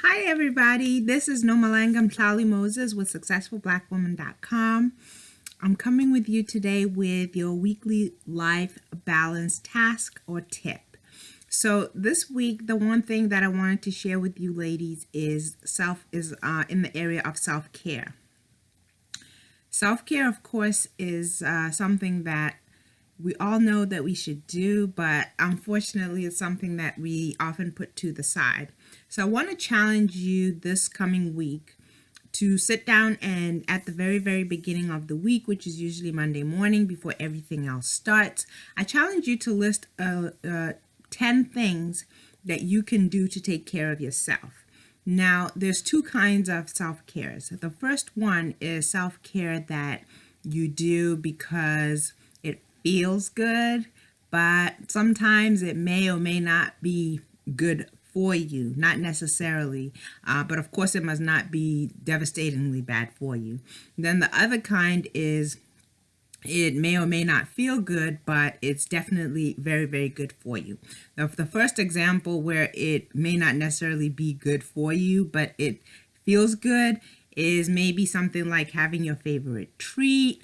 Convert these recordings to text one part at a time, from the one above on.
Hi everybody, this is Nomalanga Mhlauli-Moses with SuccessfulBlackWoman.com. I'm coming with you today with your weekly life balance task or tip. So this week, the one thing that I wanted to share with you ladies is in the area of self-care. Self-care, of course, is something that we all know that we should do, but unfortunately it's something that we often put to the side. So I want to challenge you this coming week to sit down and at the very beginning of the week, which is usually Monday morning before everything else starts, I challenge you to list 10 things that you can do to take care of yourself. Now, there's two kinds of self-care. So the first one is self-care that you do because it feels good, but sometimes it may or may not be good for you, not necessarily, but of course it must not be devastatingly bad for you. Then the other kind is it may or may not feel good, but it's definitely very good for you. Now, the first example where it may not necessarily be good for you, but it feels good is maybe something like having your favorite treat.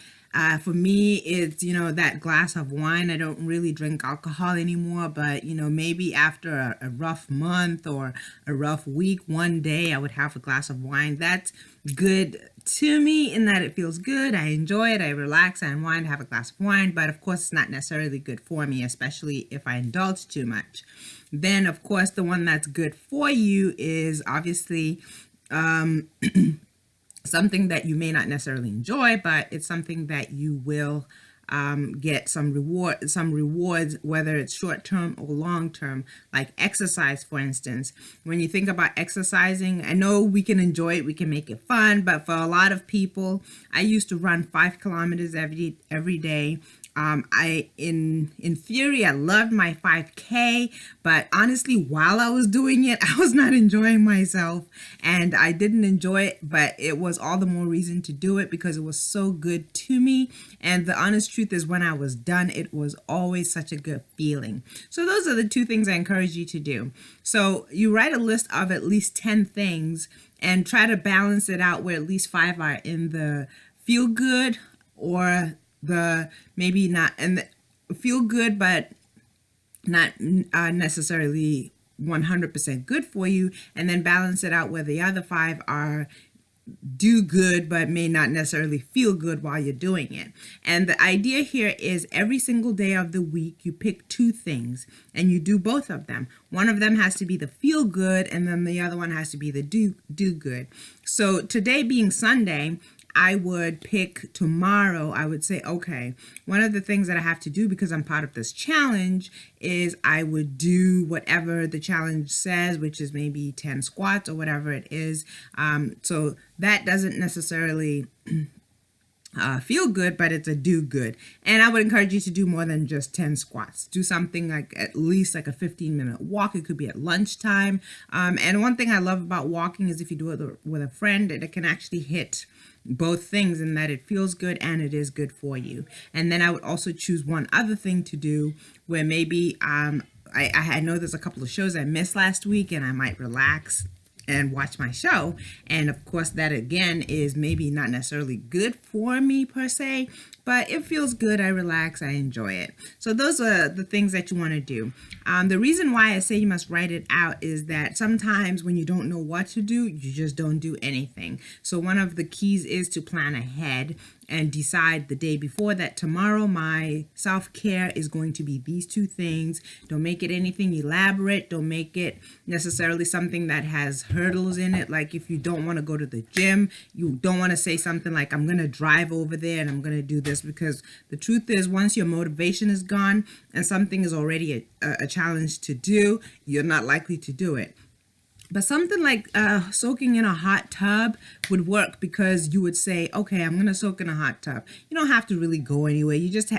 For me, it's, that glass of wine. I don't really drink alcohol anymore, but, maybe after a rough month or a rough week, one day I would have a glass of wine. That's good to me in that it feels good. I enjoy it. I relax. I unwind, have a glass of wine, but of course it's not necessarily good for me, especially if I indulge too much. Then, of course, the one that's good for you is obviously something that you may not necessarily enjoy, but it's something that you will get some rewards, whether it's short-term or long-term, like exercise, for instance. When you think about exercising, I know we can enjoy it, we can make it fun, but for a lot of people, I used to run 5 kilometers every day. In theory, I loved my 5K, but honestly, while I was doing it, I was not enjoying myself, and I didn't enjoy it, but it was all the more reason to do it because it was so good to me. And the honest truth is, when I was done, it was always such a good feeling. So those are the two things I encourage you to do. So you write a list of at least 10 things and try to balance it out where at least 5 are in the feel good or the maybe not, and the feel good but not necessarily 100% good for you, and then balance it out where the other 5 are do good but may not necessarily feel good while you're doing it. And the idea here is every single day of the week you pick 2 things and you do both of them. One of them has to be the feel good, and then the other one has to be the do good. So today being Sunday, I would pick tomorrow. I would say, okay, one of the things that I have to do because I'm part of this challenge is I would do whatever the challenge says, which is maybe 10 squats or whatever it is. So that doesn't necessarily feel good, but it's a do good. And I would encourage you to do more than just 10 squats. Do something like at least like a 15-minute walk. It could be at lunchtime. And one thing I love about walking is if you do it with a friend, it can actually hit both things in that it feels good and it is good for you. And then I would also choose one other thing to do where maybe I know there's a couple of shows I missed last week and I might relax and watch my show. And of course that again is maybe not necessarily good for me per se, but it feels good. I relax, I enjoy it. So those are the things that you want to do. The reason why I say you must write it out is that sometimes when you don't know what to do, you just don't do anything. So one of the keys is to plan ahead and decide the day before that tomorrow my self-care is going to be these 2 things. Don't make it anything elaborate. Don't make it necessarily something that has hurdles in it. Like if you don't want to go to the gym, you don't want to say something like, I'm going to drive over there and I'm going to do this, because the truth is once your motivation is gone and something is already a challenge to do, you're not likely to do it. But something like soaking in a hot tub would work, because you would say, okay, I'm going to soak in a hot tub. You don't have to really go anywhere. You just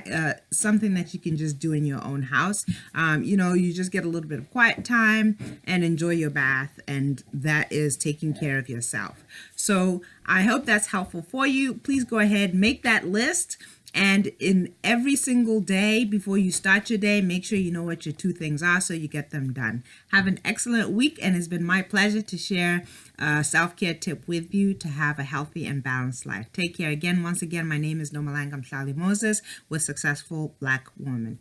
something that you can just do in your own house. You just get a little bit of quiet time and enjoy your bath, and that is taking care of yourself. So I hope that's helpful for you. Please go ahead, make that list. And in every single day, before you start your day, make sure you know what your 2 things are so you get them done. Have an excellent week, and it's been my pleasure to share a self-care tip with you to have a healthy and balanced life. Take care again. Once again, my name is Nomalanga Mhlauli-Moses with Successful Black Woman.